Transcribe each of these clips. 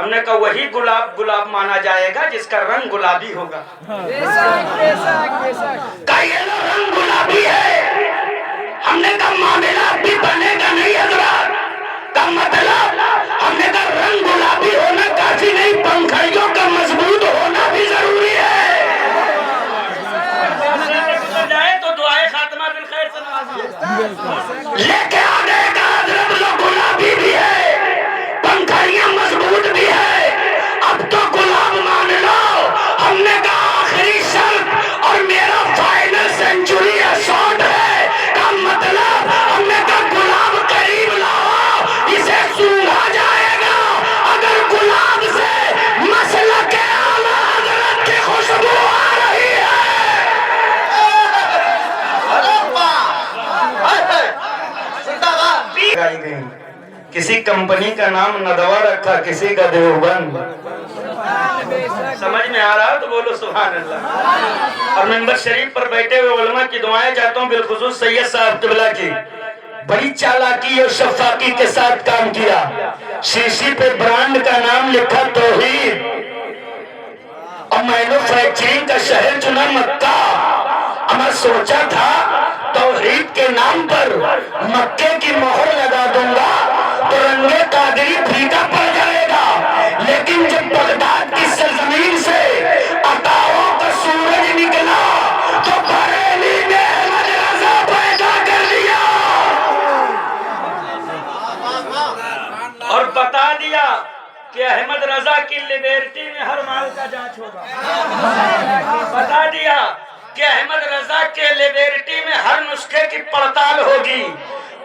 ہم نے کہا وہی گلاب گلاب مانا جائے گا جس کا رنگ گلابی ہوگا. کہا یہ لو رنگ گلابی ہے. ہم نے کہا معاملہ بھی بنے گا نہیں حضرات. کا مطلب ہم نے کہا رنگ گلابی ہونا کافی نہیں، پنکھڑیوں کا مضبوط ہونا بھی ضروری ہے. جائے تو دعائے خاتمہ بالخیر سے نوازیں. لے کے آنے کا حضرت لو گلابی بھی ہے، پنکھڑیاں مضبوط بھی ہے. اب تو گلاب مان لو. ہم نے کہا آخری شرط اور میرا فائنل سینچری شاٹ ہے. کا مطلب ہم نے کہا گلاب قریب لاؤ، اسے سونگھا جائے گا. اگر گلاب سے مسلک اعلیٰ حضرت کی خوشبو آ رہی ہے. کسی کمپنی کا نام ندوہ رکھا، کسی کا دیوبند. سمجھ میں آ رہا تو بولو سبحان اللہ. اور منبر شریف پر بیٹھے ہوئے علماء کی دعائیں چاہتا ہوں، بالخصوص سید صاحب قبلہ کی. بڑی چالاکی اور شفاقی کے ساتھ کام کیا. شیشی پہ برانڈ کا نام لکھا توحید، اور مینوفیکچرنگ کا شہر چنا مکہ. میں سوچا تھا توحید کے نام پر مکے کی مہر لگا دوں گا تو رنگے قادری پھیکا پڑ جائے گا. لیکن جب بغداد کی سرزمین سے عطاؤں کا سورج نکلا تو بریلی نے احمد رضا پیدا کر دیا اور بتا دیا کہ احمد رضا کی لیبرٹی میں ہر مال کا جانچ ہوگا. بتا دیا کہ احمد رضا کے لیبرٹی میں ہر نسخے کی پڑتال ہوگی.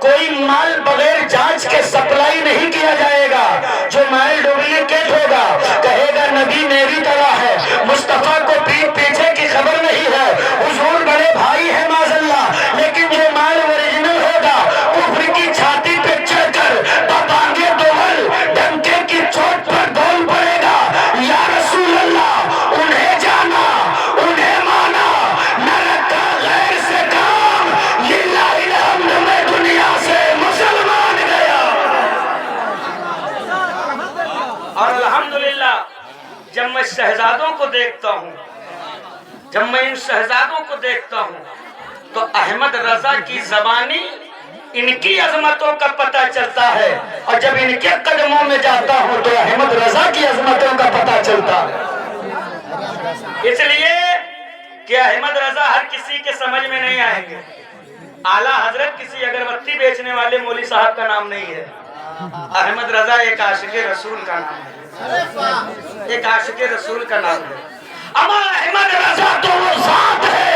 کوئی مال بغیر جانچ کے سپلائی نہیں کیا جائے گا. جو مال ڈپلیکیٹ ہوگا کہے گا نبی میری طرح ہے، مصطفیٰ کو پیٹ پیچھے کی خبر نہیں ہے، حضور بڑے بھائی ہے معاذ اللہ. لیکن جو مال اوریجنل ہوگا کفر کی چھاتی پہ چڑھ کر بابانگے دوہل ڈنکے کی چوٹ پر بول پڑے گا یا رسول اللہ. انہیں جانا، انہیں مانا، نہ رکھا غیر سے کام. للہ الحمد میں دنیا سے مسلمان گیا. اور الحمدللہ جب میں شہزادوں کو دیکھتا ہوں، جب میں ان شہزادوں کو دیکھتا ہوں تو احمد رضا کی زبانی ان کی عظمتوں کا پتہ چلتا ہے، اور جب ان کے قدموں میں جاتا ہوں تو احمد رضا کی عظمتوں کا پتہ چلتا ہے. اس لیے کہ احمد رضا ہر کسی کے سمجھ میں نہیں آئیں گے. اعلیٰ حضرت کسی اگربتی بیچنے والے مولوی صاحب کا نام نہیں ہے. احمد رضا ایک عاشق رسول کا نام ہے، ایک عاشق رسول کا نام ہے. اما احمد رضا تو وہ ذات ہے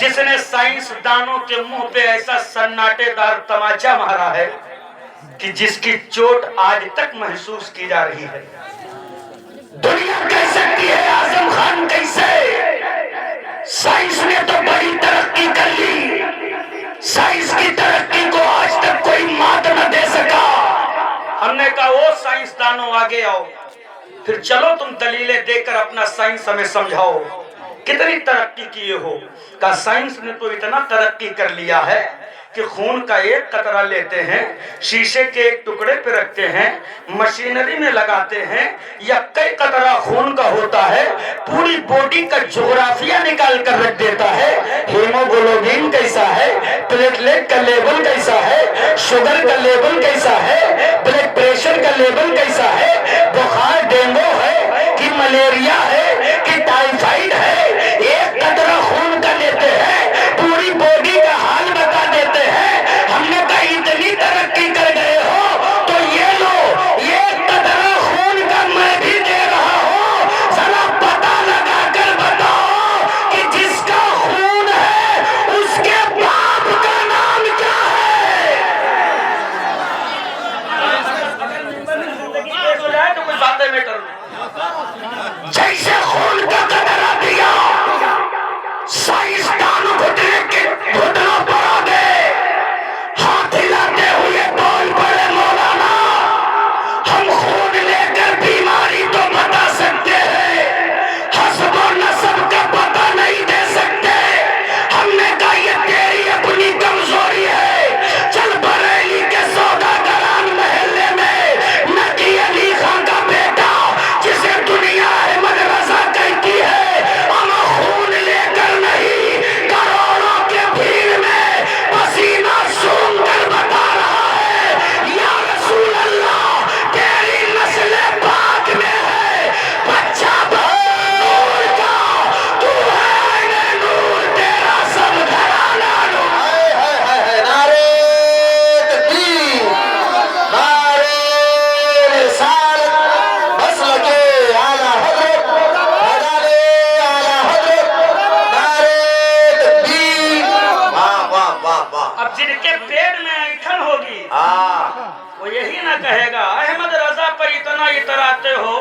جس نے سائنس دانوں کے منہ پہ ایسا سناٹے دار تماچا مارا ہے کہ جس کی چوٹ آج تک محسوس کی جا رہی ہے. دنیا کہہ سکتی ہے اعظم خان کیسے؟ سائنس نے تو بڑی ترقی کر لی. سائنس کی ترقی کو آج تک کوئی مات نہ دے سکا. ہم نے کہا وہ سائنسدانوں آگے آؤ، پھر چلو تم دلیلیں دے کر اپنا سائنس ہمیں سمجھاؤ. کتنی ترقی کیے ہو؟ کہا سائنس نے تو اتنا ترقی کر لیا ہے کہ خون کا ایک قطرہ لیتے ہیں، شیشے کے ایک ٹکڑے پہ رکھتے ہیں، مشینری میں لگاتے ہیں، یا کئی قطرہ خون کا ہوتا ہے، پوری باڈی کا جغرافیہ نکال کر رکھ دیتا ہے. ہیموگلوبین کیسا ہے، پلیٹلیٹ کا لیول کیسا ہے، شوگر کا لیول کیسا ہے، بلڈ پریشر کا لیول کیسا ہے، بخار ڈینگو ہے کہ ملیریا ہے کہ ٹائیفائیڈ ہے، ایک قطرہ خون کا لیتے ہیں، پوری باڈی کا حال بتا دیتے ہیں. ہم نے کہا اتنی ترقی کر گئے ہو تو یہ لو، یہ قطرہ خون کا میں بھی دے رہا ہوں. ذرا پتہ لگا کر بتاؤ کہ جس کا خون ہے اس کے باپ کا نام کیا ہے؟ यही ना कहेगा अहमद रजा पर इतना इतराते हो।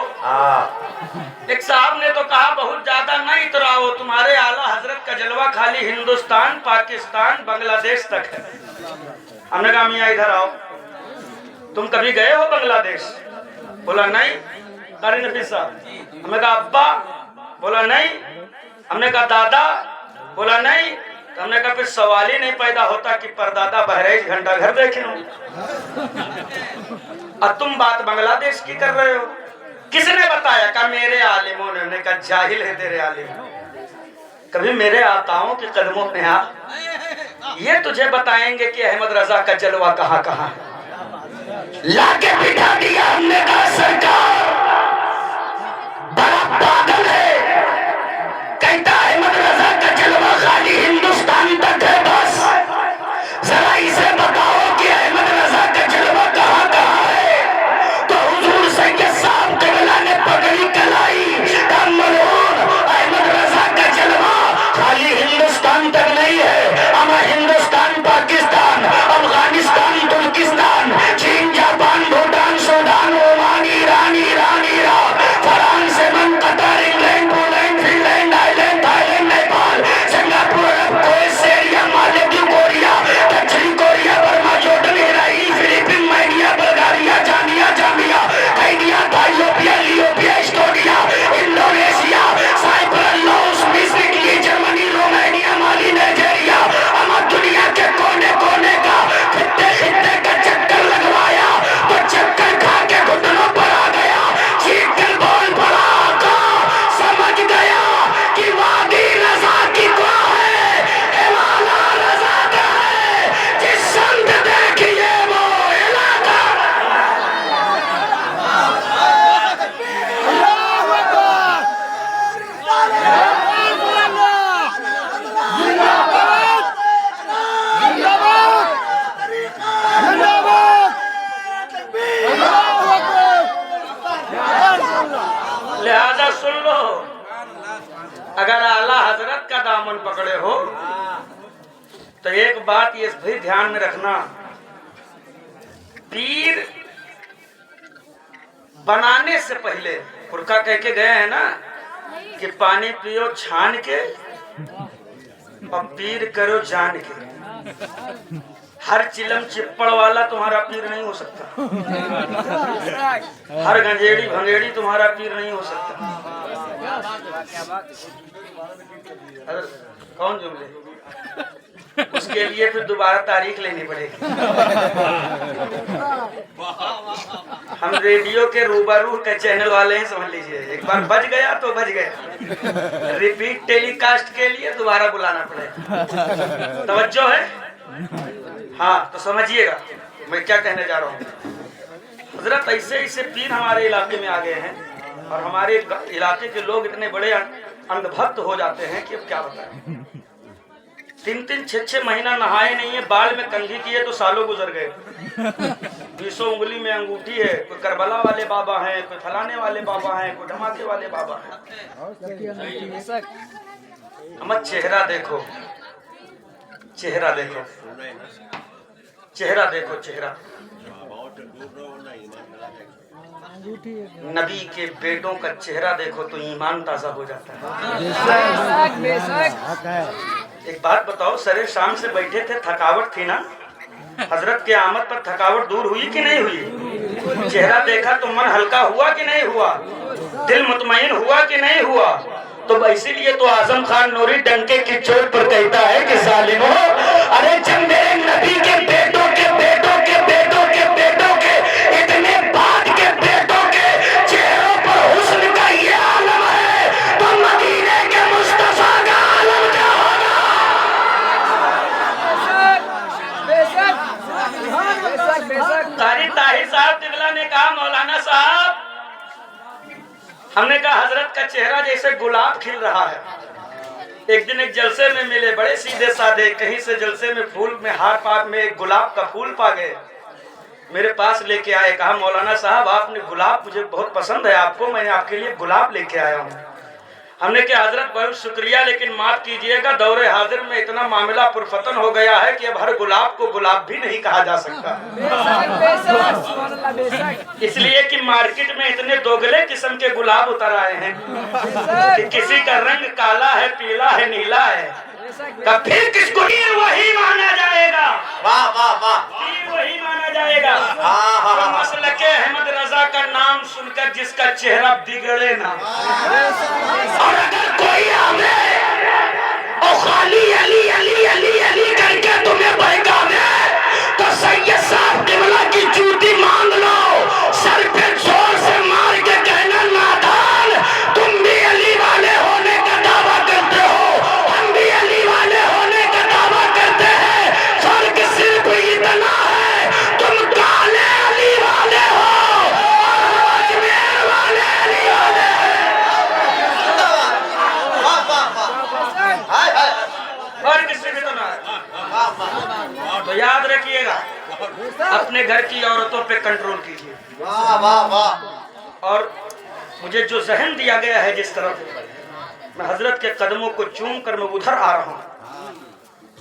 एक साहब ने तो कहा बहुत ज्यादा न इतराओ, तुम्हारे आला हजरत का जलवा खाली हिंदुस्तान, पाकिस्तान, बांग्लादेश तक है। हमने कहा मियाँ इधर आओ, तुम कभी गए हो बांग्लादेश? बोला नहीं। कारी नबी साहब। हमने कहा अब्बा? बोला नहीं। हमने कहा दादा? बोला नहीं। तो हमने कहा फिर सवाल ही नहीं पैदा होता कि परदादा बहराइच घंटा घर देखे हो, और तुम बात बांग्लादेश की कर रहे हो। किसने बताया? कहा मेरे आलिमों ने। हमने कहा जाहिल है तेरे आलिम, कभी मेरे आकाओं के कदमों में आ, ये तुझे बताएंगे कि अहमद रजा का जलवा कहाँ कहाँ है। लाके बिठा दिया। हमने कहा सरकार बड़ा पागल है, कहता अहमद रजा का जलवा खाली हिंदुस्तान तक है बस। जरा इसे बताओ कि अहमद रजा का जलवा कहाँ कहाँ है। तो हुजूर सैयद साहब कबला ने पगड़ी कलाई, कहा मलून, अहमद रजा का जलवा खाली हिंदुस्तान तक नहीं है, हमारा हिंदुस्तान, पाकिस्तान, अफगानिस्तान, तुर्किस्तान, चीन, Japan, Bhutan, Sudan, Oman, Iran, Iraq, France, Yemen, Qatar, England, Poland, Finland, आइलैंड, थाईलैंड, नेपाल, सिंगापुर, अरब, कुवैत, सीरिया, मालदीव, कोरिया, दक्षिण Korea, Burma, Jordan, Israel, Philippine, मायनिया, बल्गारिया, जानिया, जामिया, कैनिया, इथियोपिया, लियोपिया, एस्टोनिया, इंडोनेशिया, साइप्रस, लाओस, मिस्र, Italy, Germany, Romania, Mali, Nigeria, हम दुनिया के कोने कोने का खित्ते खित्ते का चक्कर लगवाया, तो चक्कर खा के घुटनों पर आ गया, चीख कर बोल पड़ा आका, समझ गया कि वादी रजा की क्या है, इमाला रजा का है, जिस संत देखिए वो इलाका। लिहाजा सुन लो, अगर आला हजरत का दामन पकड़े हो तो एक बात ये भी ध्यान में रखना, पीर बनाने से पहले पुरखा कह के गए हैं ना कि पानी पियो छान के और पीर करो जान के। हर चिलम चिप्पड़ वाला तुम्हारा पीर नहीं हो सकता, हर गंजेड़ी भंगेड़ी तुम्हारा पीर नहीं हो सकता। कौन जुमले? उसके लिए फिर दोबारा तारीख लेनी पड़ेगी। हम रेडियो के रूबरू के चैनल वाले हैं, समझ लीजिए, एक बार बज गया तो बज गया, रिपीट टेलीकास्ट के लिए दोबारा बुलाना पड़ेगा। तवज्जो है? हाँ, तो समझिएगा मैं क्या कहने जा रहा हूँ। हजरत ऐसे ऐसे पीर हमारे इलाके में आ गए हैं, और हमारे इलाके के लोग इतने बड़े अंधभक्त हो जाते हैं कि अब क्या बताएं। 3-3, 6-6 महीना नहाए नहीं है, बाल में कंघी किए तो सालों गुजर गए। 20 उंगली में अंगूठी है, कोई करबला वाले बाबा हैं, कोई फलाने वाले बाबा हैं, कोई धमाके वाले बाबा हैं। अमर चेहरा देखो, चेहरा देखो, चेहरा देखो, चेहरा। नबी के बेटों का चेहरा देखो तो ईमान ताजा हो जाता है। एक बात बताओ, सरे शाम से बैठे थे, थकावट थी ना? हजरत के आमद पर थकावट दूर हुई कि नहीं हुई? चेहरा देखा तो मन हल्का हुआ कि नहीं हुआ? दिल मुतमईन हुआ कि नहीं हुआ? तो इसीलिए तो आजम खान नूरी डंके की चोट पर कहता है कि जालिमो, अरे जब मेरे नबी के बेटों के बेटों के बेटों के बेटों के इतने बाद के बेटों के चेहरों पर हुस्न का ये आलम है, तो मदीने के मुस्तफा का आलम क्या होगा? कारी ताहिर साहब तिगला ने कहा, मौलाना साहब, हमने कहा हजरत का चेहरा जैसे गुलाब खिल रहा है। एक दिन एक जलसे में मिले, बड़े सीधे साधे, कहीं से जलसे में फूल में हार पाक में एक गुलाब का फूल पा गए, मेरे पास लेके आए। कहा मौलाना साहब आपने गुलाब, मुझे बहुत पसंद है आपको, मैंने आपके लिए गुलाब लेके आया हूँ। हमने कहा हजरत बहुत शुक्रिया, लेकिन माफ कीजिएगा दौरे हाजिर में इतना मामला पुरफतन हो गया है कि अब हर गुलाब को गुलाब भी नहीं कहा जा सकता। इसलिए कि मार्केट में इतने दोगले किस्म के गुलाब उतर आए हैं कि किसी का रंग काला है, पीला है, नीला है, तब फिर किसको वही माना जाएगा। वाह वाह वाह, वही माना जाएगा। तो मसलके अहमद रजा का नाम सुनकर जिसका चेहरा बिगड़े ना, और अगर कोई आवे और खाली अली अली अली अली करके तुम्हें बहकावे तो सैयद साहब किबला की जूती मांग लो, सर पे जोर से मार के कहना नादान, तुम भी अली वाले होने का दावा करते हो, हम भी अली वाले होने का दावा करते हैं, फर्क सिर्फ इतना है तुम काले अली वाले हो और हम अजमेर वाले अली वाले हैं। वाह वाह वाह, हाय हाय, फर्क सिर्फ इतना है। वाह वाह, तो याद रखिएगा, अपने घर की औरतों पे कंट्रोल कीजिए। वाह वाह वाह। और मुझे जो जहन दिया गया है जिस तरफ, मैं हजरत के कदमों को चूम कर मैं उधर आ रहा हूँ,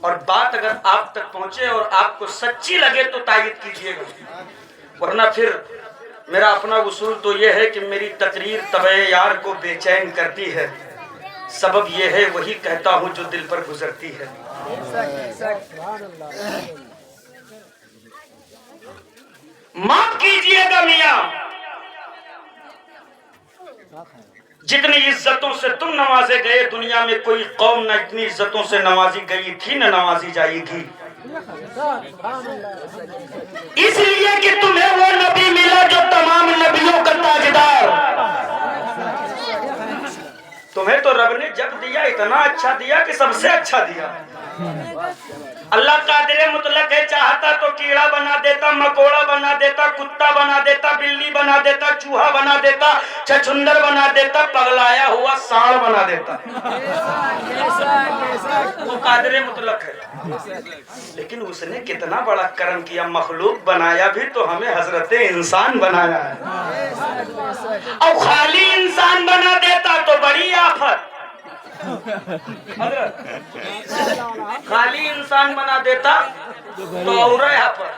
और बात अगर आप तक पहुंचे और आपको सच्ची लगे तो तायद कीजिएगा, वरना फिर मेरा अपना उसूल तो यह है कि मेरी तकरीर तबे यार को बेचैन करती है, सबब यह है वही कहता हूँ जो दिल पर गुजरती है। माफ कीजिएगा मियां, जितनी इज्जतों से तुम नवाजे गए दुनिया में कोई कौम न इतनी इज्जतों से नवाजी गई थी न नवाजी जाएगी, इसलिए कि तुम्हें वो नबी मिला जो तमाम नबियों का ताजदार। तुम्हें तो रब ने जब दिया इतना अच्छा दिया कि सबसे अच्छा दिया। अल्लाह कादिर मुतलक है, चाहता तो कीड़ा बना देता, मकोड़ा बना देता, कुत्ता बना देता, बिल्ली बना देता, चूहा बना देता, छछुंदर बना देता, पगलाया हुआ सांड बना देता। वो कादिर मुतलक है, लेकिन उसने कितना बड़ा करम किया, मखलूक बनाया भी तो हमें हजरते इंसान बनाया है। और खाली इंसान बना देता तो बड़ी आफत, खाली इंसान बना देता तो और आफत,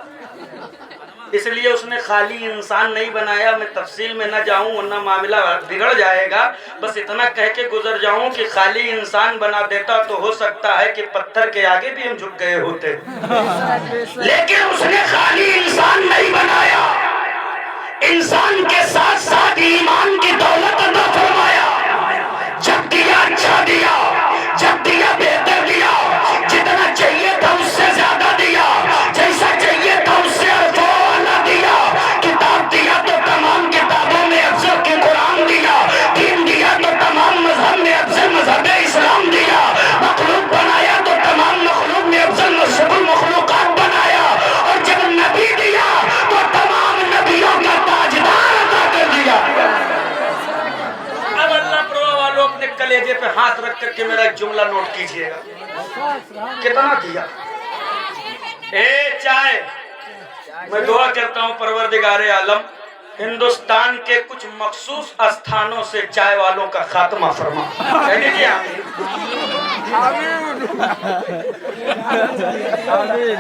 इसलिए उसने खाली इंसान नहीं बनाया। मैं तफसील में न जाऊं वरना मामला बिगड़ जाएगा, बस इतना कह के गुजर जाऊं कि खाली इंसान बना देता तो हो सकता है कि पत्थर के आगे भी हम झुक गए होते, लेकिन उसने खाली इंसान नहीं बनाया, इंसान के साथ साथ ईमान की दौलत अता फरमाया। जब दिया अच्छा दिया, जब दिया बेहतर दिया, जितना चाहिए था उससे ज्यादा दिया, जैसा चाहिए था उससे अफवाला दिया। किताब दिया तो तमाम किताबों में अफजल के कुरान दिया, दीन दिया तो तमाम मजहब में अफजल मजहब इस्लाम दिया, मखलूक बनाया तो तमाम मखलूक में अफजल मखलूकात बनाया, और जब नबी दिया तो तमाम नबियों का ताजदार अता कर दिया। अब अल्लाह प्रो वालों अपने कलेजे पे हाथ रख करके मेरा जुमला नोट कीजिएगा, कितना दिया। ए चाय, मैं दुआ करता हूँ परवरदिगारे आलम हिंदुस्तान के कुछ मखसूस स्थानों से चाय वालों का खात्मा फरमा। कहने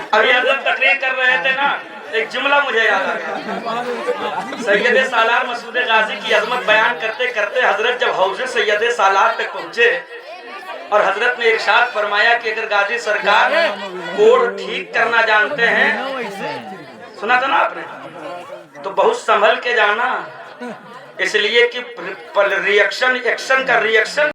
अभी हजरत तकरीर कर रहे थे ना, एक जुमला मुझे याद आ गया। सैयद सालार मसूद गाजी की अजमत बयान करते करते हजरत जब हौज़े सैयद सालार तक पहुंचे और हजरत ने इरशाद फरमाया कि अगर गाजी सरकार कोड ठीक करना जानते हैं, सुना था ना आपने, तो बहुत संभल के जाना, इसलिए कि रिएक्शन एक्शन का रिएक्शन